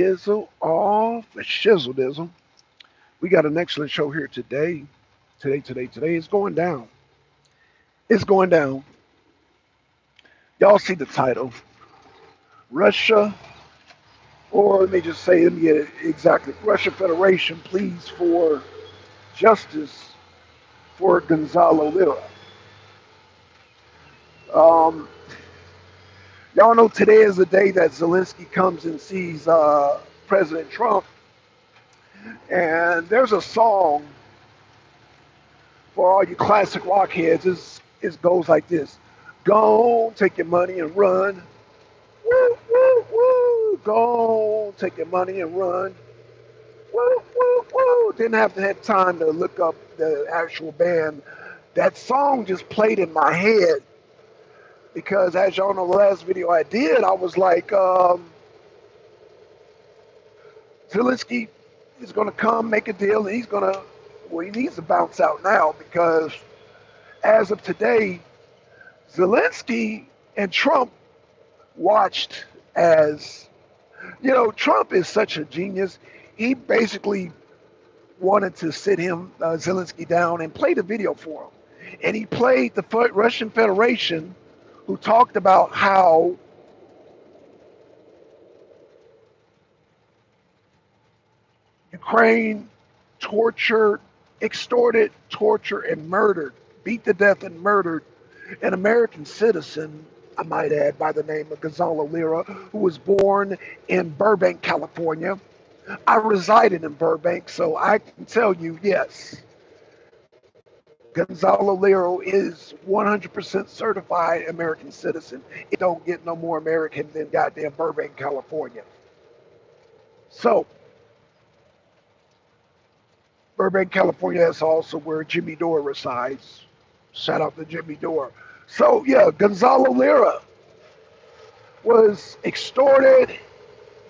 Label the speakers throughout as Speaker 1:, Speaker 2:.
Speaker 1: Izzle off a shizzle dizzle. We got an excellent show here today. Today. It's going down. It's going down. Y'all see the title. Russia, or let me just say, let me get it exactly. Russia Federation pleads for justice for Gonzalo Lira. Um, y'all know today is the day that Zelensky comes and sees President Trump. And there's a song for all you classic rock heads. It goes like this. Go on, take your money and run. Woo, woo, woo. Go on, take your money and run. Woo, woo, woo. Didn't have to have time to look up the actual band. That song just played in my head because, as y'all know, the last video I did, I was like, Zelensky is going to come make a deal, and he's going to, well, he needs to bounce out now because as of today, Zelensky and Trump watched as, Trump is such a genius. He basically wanted to sit him, Zelensky, down and play the video for him. And he played the Russian Federation, who talked about how Ukraine tortured, extorted, tortured, and murdered, beat to death and murdered an American citizen, I might add, by the name of Gonzalo Lira, who was born in Burbank, California. I resided in Burbank, so I can tell you, yes, Gonzalo Lira is 100% certified American citizen. It don't get no more American than goddamn Burbank, California. So, Burbank, California, that's also where Jimmy Dore resides. Shout out to Jimmy Dore. So, yeah, Gonzalo Lira was extorted,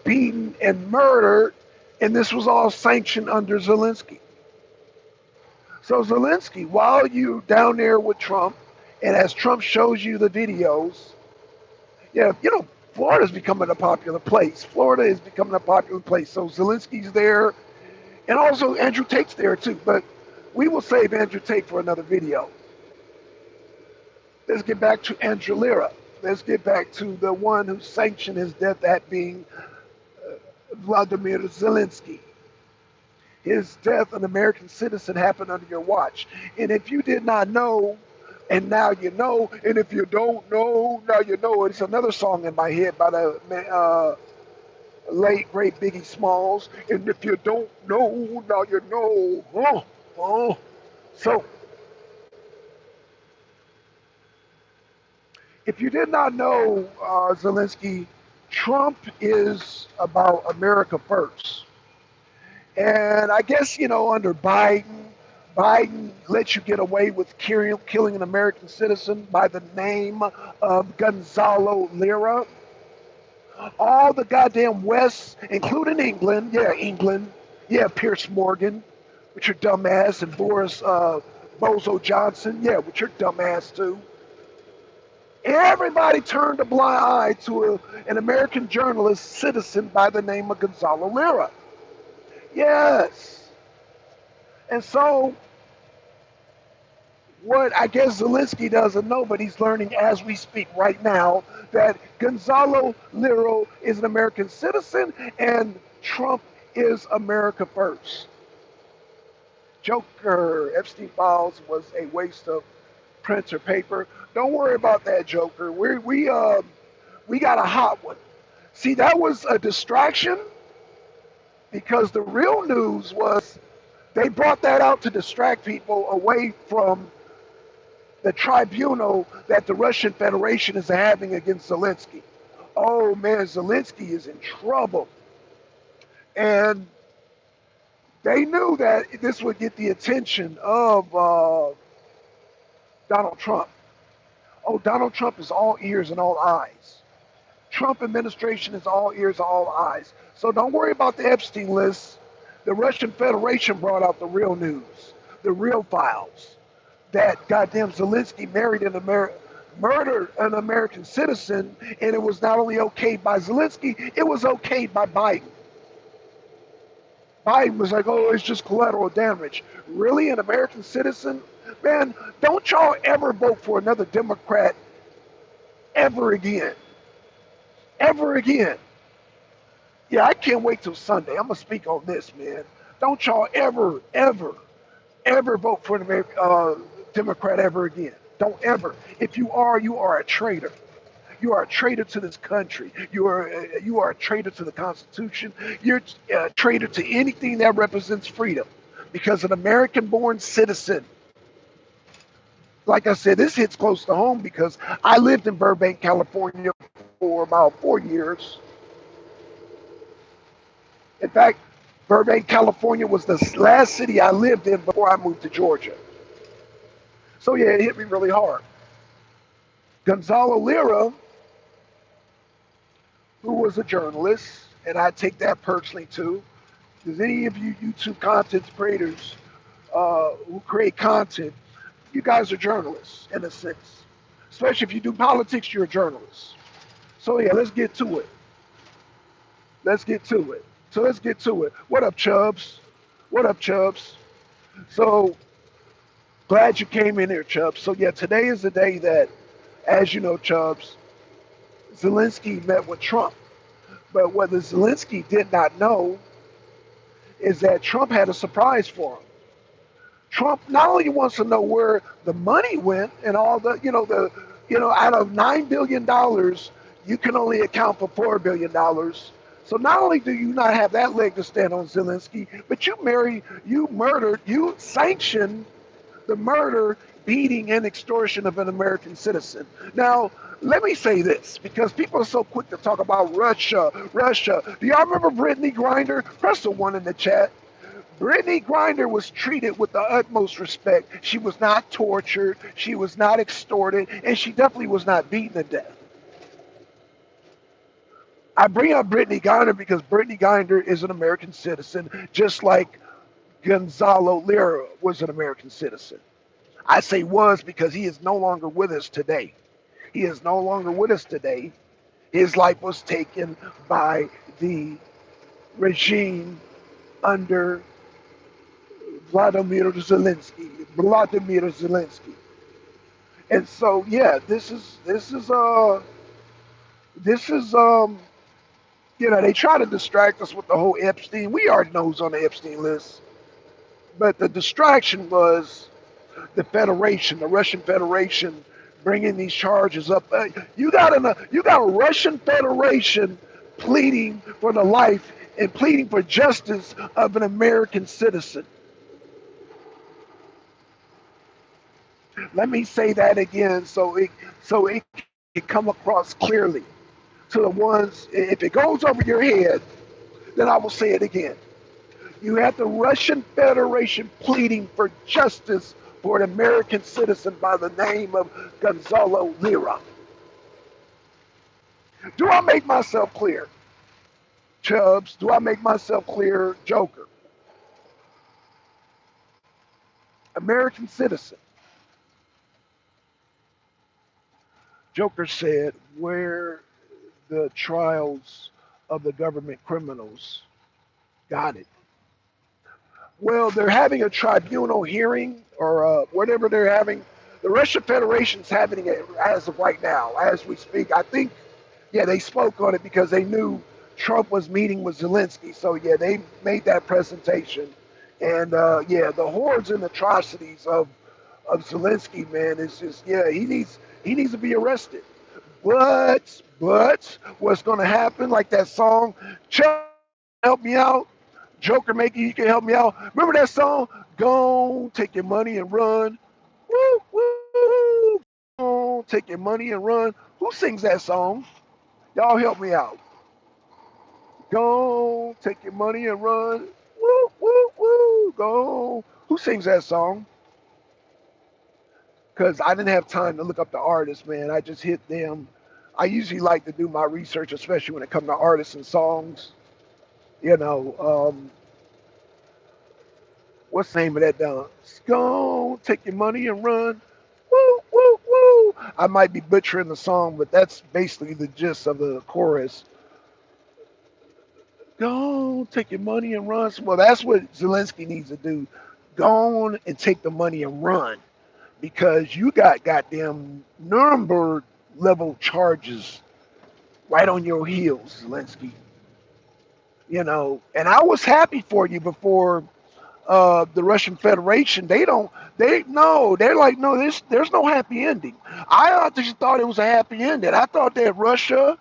Speaker 1: beaten, and murdered, and this was all sanctioned under Zelensky. So Zelensky, while you down there with Trump, and as Trump shows you the videos, yeah, Florida's becoming a popular place. Florida is becoming a popular place. So Zelensky's there, and also Andrew Tate's there too. But we will save Andrew Tate for another video. Let's get back to Andrew Lira. Let's get back to the one who sanctioned his death, that being Vladimir Zelensky. His death, an American citizen, happened under your watch. And if you did not know, and now you know, and if you don't know, now you know. It's another song in my head by the late, great Biggie Smalls. And if you don't know, now you know. So, if you did not know, Zelensky, Trump is about America first. And I guess, under Biden lets you get away with killing an American citizen by the name of Gonzalo Lira. All the goddamn West, including England, Pierce Morgan, with your dumbass, and Boris Bozo Johnson, with your dumbass too. Everybody turned a blind eye to an American journalist citizen by the name of Gonzalo Lira. Yes. And so, what I guess Zelensky doesn't know, but he's learning as we speak right now, that Gonzalo Lira is an American citizen and Trump is America first. Joker, Epstein Files was a waste of printer paper. Don't worry about that, Joker. We got a hot one. See, that was a distraction because the real news was they brought that out to distract people away from the tribunal that the Russian Federation is having against Zelensky. Oh man, Zelensky is in trouble. And they knew that this would get the attention of Donald Trump. Oh, Donald Trump is all ears and all eyes. Trump administration is all ears, all eyes. So don't worry about the Epstein list. The Russian Federation brought out the real news, the real files. That goddamn Zelensky murdered an American citizen, and it was not only okayed by Zelensky, it was okayed by Biden. Biden was like, oh, it's just collateral damage. Really, an American citizen? Man, don't y'all ever vote for another Democrat ever again. Ever again. Yeah, I can't wait till Sunday. I'm going to speak on this, man. Don't y'all ever, ever, ever vote for an American Democrat ever again. Don't ever. If you are a traitor. You are a traitor to this country. You are a traitor to the Constitution. You're a traitor to anything that represents freedom. Because an American-born citizen, like I said, this hits close to home because I lived in Burbank, California for about 4 years. In fact, Burbank, California was the last city I lived in before I moved to Georgia. So yeah, it hit me really hard. Gonzalo Lira, who was a journalist, and I take that personally too. Does any of you YouTube content creators who create content, you guys are journalists in a sense. Especially if you do politics, you're a journalist. So yeah, let's get to it. Let's get to it. So let's get to it. What up, Chubbs? What up, Chubbs? So glad you came in here, Chubbs. So yeah, today is the day that, as you know, Chubbs, Zelensky met with Trump. But what the Zelensky did not know is that Trump had a surprise for him. Trump not only wants to know where the money went and all out of $9 billion, you can only account for $4 billion. So not only do you not have that leg to stand on, Zelensky, but you sanctioned the murder, beating, and extortion of an American citizen. Now, let me say this, because people are so quick to talk about Russia, Russia. Do y'all remember Brittany Griner? Press the one in the chat. Brittany Griner was treated with the utmost respect. She was not tortured, she was not extorted, and she definitely was not beaten to death. I bring up Brittany Griner because Brittany Griner is an American citizen, just like Gonzalo Lira was an American citizen. I say was because he is no longer with us today. He is no longer with us today. His life was taken by the regime under Vladimir Zelensky. Vladimir Zelensky. And so yeah, this is they try to distract us with the whole Epstein. We already know who's on the Epstein list. But the distraction was the Federation, the Russian Federation, bringing these charges up. You got a Russian Federation pleading for the life and pleading for justice of an American citizen. Let me say that again so it can come across clearly to the ones. If it goes over your head, then I will say it again. You have the Russian Federation pleading for justice for an American citizen by the name of Gonzalo Lira. Do I make myself clear, Chubbs? Do I make myself clear, Joker? American citizen. Joker said, where the trials of the government criminals. Got it. Well, they're having a tribunal hearing or whatever they're having. The Russian Federation's having it as of right now, as we speak. I think, yeah, they spoke on it because they knew Trump was meeting with Zelensky. So, yeah, they made that presentation. And, yeah, the hordes and atrocities of Zelensky, man, is just, yeah, he needs to be arrested. But what's going to happen, like that song, Chuck, help me out. Joker making you can help me out. Remember that song? Go take your money and run. Woo, woo, go take your money and run. Who sings that song? Y'all help me out. Go take your money and run. Woo, woo, woo. Go. Who sings that song? Because I didn't have time to look up the artist, man. I just hit them. I usually like to do my research, especially when it comes to artists and songs. You know, what's the name of that dance? Go take your money and run. Woo, woo, woo. I might be butchering the song, but that's basically the gist of the chorus. Go on, take your money and run. Well, that's what Zelensky needs to do. Go on and take the money and run because you got goddamn Nuremberg level charges right on your heels, Zelensky. You know, and I was happy for you before the Russian Federation. They're like, no, there's no happy ending. I just thought it was a happy ending. I thought that Russia,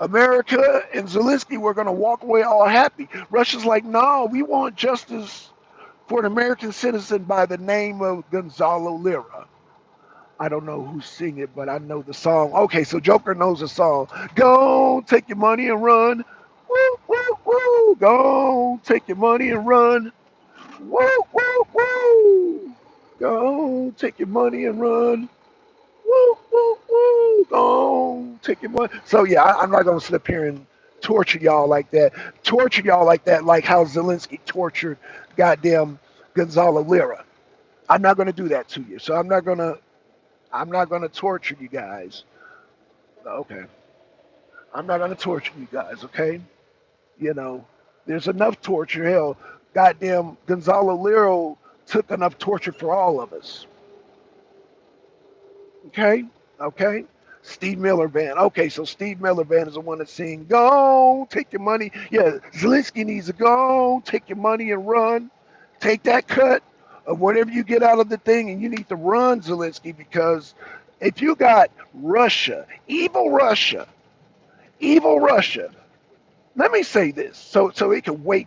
Speaker 1: America, and Zelensky were going to walk away all happy. Russia's like, no, we want justice for an American citizen by the name of Gonzalo Lira. I don't know who's singing it, but I know the song. Okay, so Joker knows the song. Go take your money and run. Woo, woo, woo. Go take your money and run. Woo, woo, woo. Go take your money and run. Woo, woo, woo. Go take your money. So yeah, I'm not gonna sit up here and torture y'all like that. Torture y'all like that, like how Zelensky tortured goddamn Gonzalo Lira. I'm not gonna do that to you. So I'm not gonna torture you guys. Okay. I'm not gonna torture you guys, okay? You know, there's enough torture. Hell, goddamn Gonzalo Lira took enough torture for all of us. Okay? Okay? Steve Miller Band. Okay, so Steve Miller Band is the one that's saying, go take your money. Yeah, Zelensky needs to go take your money and run. Take that cut of whatever you get out of the thing, and you need to run, Zelensky, because if you got Russia, evil Russia, let me say this so it can wake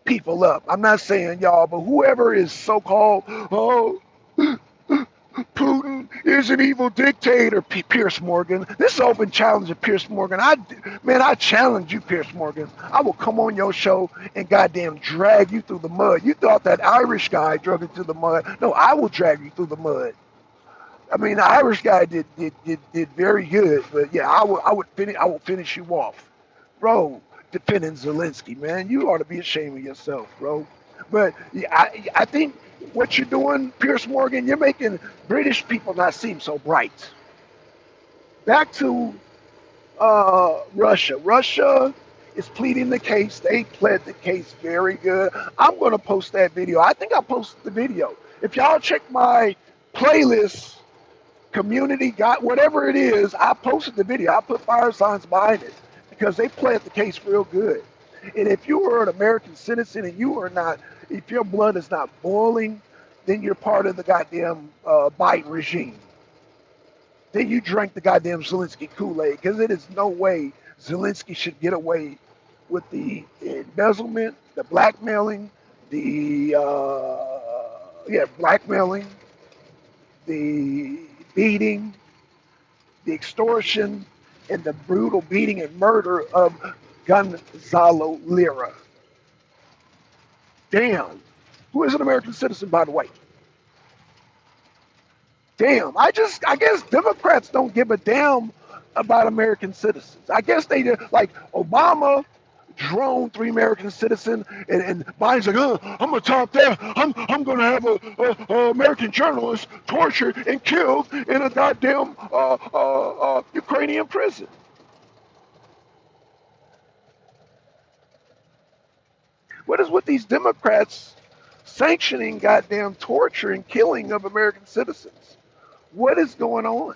Speaker 1: people up. I'm not saying y'all, but whoever is so-called, oh, Putin is an evil dictator, Pierce Morgan. This is an open challenge to Pierce Morgan. I challenge you, Pierce Morgan. I will come on your show and goddamn drag you through the mud. You thought that Irish guy drug you through the mud. No, I will drag you through the mud. I mean, the Irish guy did very good, but yeah, I will finish you off, bro. Defending Zelensky, man, you ought to be ashamed of yourself, bro. But yeah, I think what you're doing, Pierce Morgan, you're making British people not seem so bright. Back to Russia. Russia is pleading the case. They pled the case very good. I'm going to post that video. I think I posted the video. If y'all check my playlist, community got whatever it is, I posted the video. I put fire signs behind it because they played the case real good. And if you were an American citizen and you are not, if your blood is not boiling, then you're part of the goddamn Biden regime. Then you drank the goddamn Zelensky Kool-Aid because it is no way Zelensky should get away with the embezzlement, the blackmailing, the blackmailing, the beating, the extortion, and the brutal beating and murder of Gonzalo Lira. Damn. Who is an American citizen, by the way? Damn. I guess Democrats don't give a damn about American citizens. I guess they did, like Obama drone 3 American citizens, and Biden's like, I'm gonna top that. I'm gonna have a American journalist tortured and killed in a goddamn Ukrainian prison. What is with these Democrats sanctioning goddamn torture and killing of American citizens? What is going on?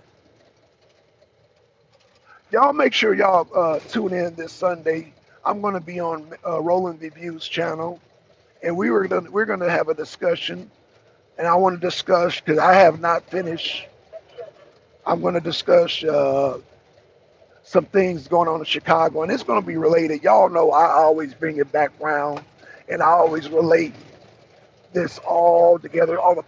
Speaker 1: Y'all make sure y'all tune in this Sunday. I'm going to be on Rolling the Views channel, and we're gonna have a discussion. And I want to discuss because I have not finished. I'm going to discuss some things going on in Chicago, and it's going to be related. Y'all know I always bring it back round, and I always relate this all together, all the